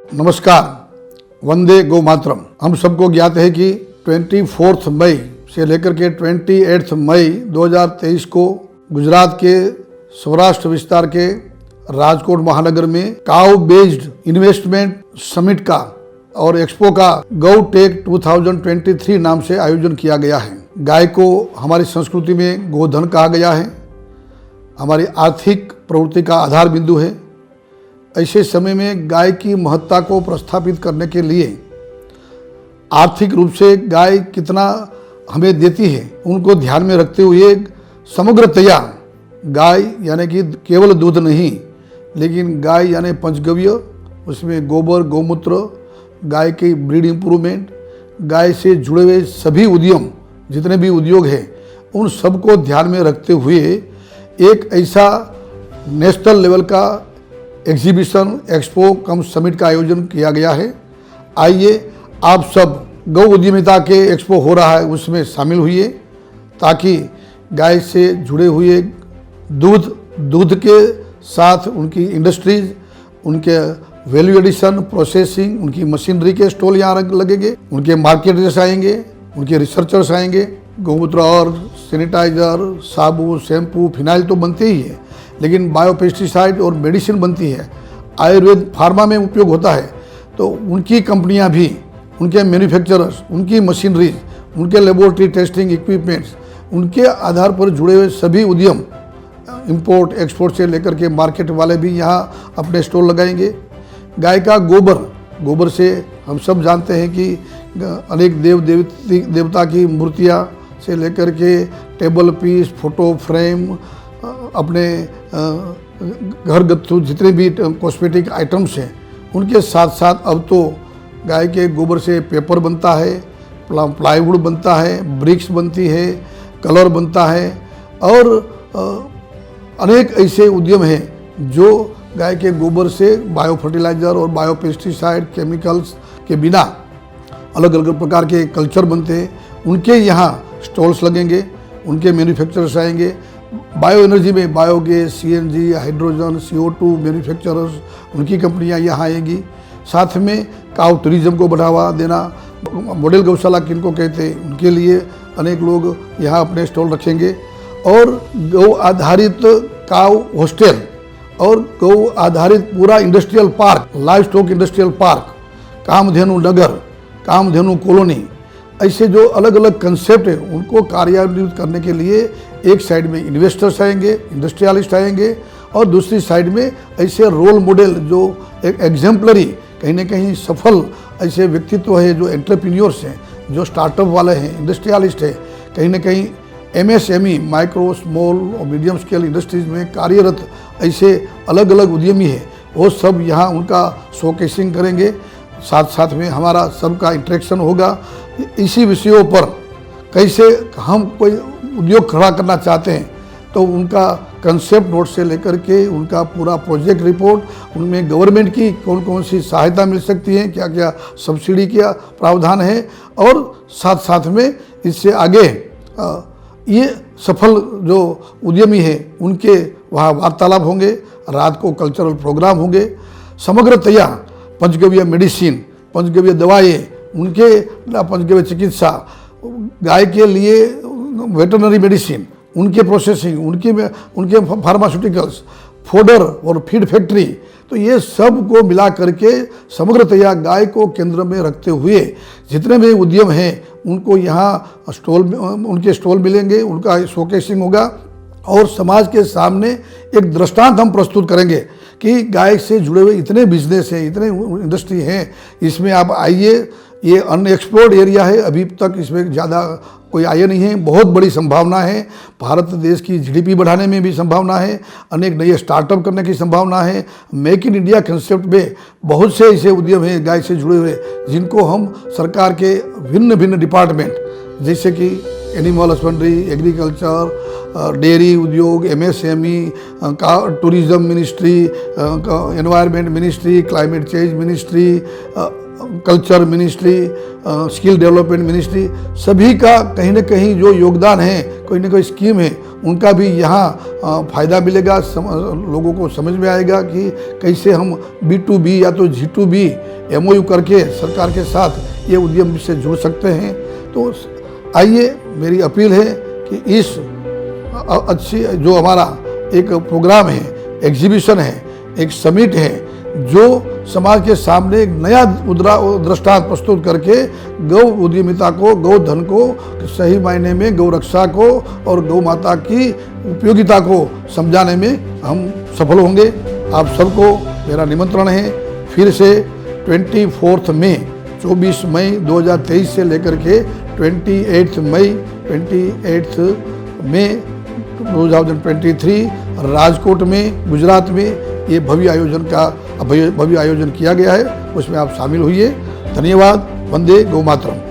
नमस्कार, वंदे गौ मातरम। हम सबको ज्ञात है कि 24 मई से लेकर के 28 मई 2023 को गुजरात के सौराष्ट्र विस्तार के राजकोट महानगर में काउ बेस्ड इन्वेस्टमेंट समिट का और एक्सपो का गौ टेक 2023 नाम से आयोजन किया गया है। गाय को हमारी संस्कृति में गोधन कहा गया है, हमारी आर्थिक प्रवृत्ति का आधार बिंदु है। ऐसे समय में गाय की महत्ता को प्रस्थापित करने के लिए आर्थिक रूप से गाय कितना हमें देती है उनको ध्यान में रखते हुए समग्रतया गाय यानी कि केवल दूध नहीं, लेकिन गाय यानी पंचगव्य, उसमें गोबर, गौमूत्र, गाय की ब्रीड इम्प्रूवमेंट, गाय से जुड़े हुए सभी उद्यम, जितने भी उद्योग हैं, उन सबको ध्यान में रखते हुए एक ऐसा नेशनल लेवल का एग्जीबिशन, एक्सपो कम समिट का आयोजन किया गया है। आइए आप सब गौ उद्यमिता के एक्सपो हो रहा है उसमें शामिल हुए, ताकि गाय से जुड़े हुए दूध के साथ उनकी इंडस्ट्रीज, उनके वैल्यू एडिशन, प्रोसेसिंग, उनकी मशीनरी के स्टॉल यहाँ लगेंगे, उनके मार्केटर्स आएंगे, उनके रिसर्चर्स आएंगे। गौमूत्र और सैनिटाइजर, साबुन, शैम्पू, फिनाइल तो बनते ही है, लेकिन बायोपेस्टिसाइड और मेडिसिन बनती है, आयुर्वेद फार्मा में उपयोग होता है। तो उनकी कंपनियां भी, उनके मैन्युफैक्चरर्स, उनकी मशीनरीज, उनके लेबोरेटरी टेस्टिंग इक्विपमेंट्स, उनके आधार पर जुड़े हुए सभी उद्यम, इंपोर्ट एक्सपोर्ट से लेकर के मार्केट वाले भी यहाँ अपने स्टॉल लगाएंगे। गाय का गोबर से हम सब जानते हैं कि अनेक देवता की मूर्तियाँ से लेकर के टेबल पीस, फोटो फ्रेम, अपने घरगथ्थू जितने भी कॉस्मेटिक आइटम्स हैं, उनके साथ साथ अब तो गाय के गोबर से पेपर बनता है, प्लाईवुड बनता है, ब्रिक्स बनती है, कलर बनता है और अनेक ऐसे उद्यम हैं जो गाय के गोबर से बायो फर्टिलाइज़र और बायो पेस्टिसाइड केमिकल्स के बिना अलग अलग प्रकार के कल्चर बनते हैं। उनके यहाँ स्टॉल्स लगेंगे, उनके मैन्युफैक्चरर्स आएंगे। बायो एनर्जी में biogas, CNG, hydrogen, CO2 manufacturers, उनकी कंपनियां यहाँ आएंगी। साथ में काउ टूरिज्म को बढ़ावा देना, मॉडल गौशाला किनको कहते हैं, उनके लिए अनेक लोग यहाँ अपने स्टॉल रखेंगे। और गौ आधारित काउ हॉस्टल और गौ आधारित पूरा industrial park, livestock industrial park, Kamdhenu Nagar, Kamdhenu colony, ऐसे जो अलग अलग कंसेप्ट है उनको कार्यान्वित करने के लिए एक साइड में इन्वेस्टर्स आएंगे, इंडस्ट्रियलिस्ट आएंगे, और दूसरी साइड में ऐसे रोल मॉडल जो एक एग्जाम्पलरी, कहीं ना कहीं सफल ऐसे व्यक्तित्व है, जो एंटरप्रेन्योर्स हैं, जो स्टार्टअप वाले हैं, इंडस्ट्रियलिस्ट है, कहीं ना कहीं MSME माइक्रो स्मॉल और मीडियम स्केल इंडस्ट्रीज में कार्यरत ऐसे अलग अलग उद्यमी है, वो सब यहाँ उनका शोकेसिंग करेंगे। साथ साथ में हमारा सबका इंटरेक्शन होगा इसी विषयों पर। कैसे हम कोई उद्योग खड़ा करना चाहते हैं तो उनका कंसेप्ट नोट से लेकर के उनका पूरा प्रोजेक्ट रिपोर्ट, उनमें गवर्नमेंट की कौन कौन सी सहायता मिल सकती है, क्या क्या सब्सिडी का प्रावधान है, और साथ साथ में इससे आगे ये सफल जो उद्यमी है उनके वहाँ वार्तालाप होंगे, रात को कल्चरल प्रोग्राम होंगे। समग्रतया पंचगव्य मेडिसिन, पंचगव्य दवाएं, उनके पंचगव्य चिकित्सा, गाय के लिए वेटरनरी मेडिसिन, उनके प्रोसेसिंग, उनके फार्मास्यूटिकल्स, फोडर और फीड फैक्ट्री, तो ये सब को मिला करके समग्रतया गाय को केंद्र में रखते हुए जितने भी उद्यम हैं उनको यहाँ उनके स्टॉल मिलेंगे, उनका शोकेसिंग होगा, और समाज के सामने एक दृष्टांत हम प्रस्तुत करेंगे कि गाय से जुड़े हुए इतने बिजनेस हैं, इतने इंडस्ट्री हैं, इसमें आप आइए। ये अनएक्सप्लोर्ड एरिया है, अभी तक इसमें ज़्यादा कोई आया नहीं है, बहुत बड़ी संभावना है। भारत देश की GDP बढ़ाने में भी संभावना है, अनेक नए स्टार्टअप करने की संभावना है। मेक इन इंडिया कंसेप्ट में बहुत से ऐसे उद्यम हैं गाय से जुड़े हुए, जिनको हम सरकार के भिन्न भिन्न डिपार्टमेंट, जैसे कि एनिमल हस्बेंड्री, एग्रीकल्चर, डेयरी उद्योग, MSME, tourism ministry, environment ministry, climate change ministry, culture ministry, skill development ministry, सभी का कहीं ना कहीं जो योगदान है, कोई ना कोई स्कीम है, उनका भी यहाँ फ़ायदा मिलेगा। लोगों को समझ में आएगा कि कैसे हम B2B या तो G2B MOU करके सरकार के साथ ये उद्यम से जुड़ सकते हैं। तो आइए, मेरी अपील है कि इस अच्छी जो हमारा एक प्रोग्राम है, एग्जीबिशन है, एक समिट है, जो समाज के सामने एक नया दृष्टांत प्रस्तुत करके गौ उद्यमिता को, गौ धन को सही मायने में गौ रक्षा को और गौ माता की उपयोगिता को समझाने में हम सफल होंगे। आप सबको मेरा निमंत्रण है। फिर से 24 मई 24 मई 2023 से लेकर के 28 मई 2023 राजकोट में, गुजरात में ये भव्य आयोजन किया गया है। उसमें आप शामिल होइए। धन्यवाद। वंदे गौ मातरम।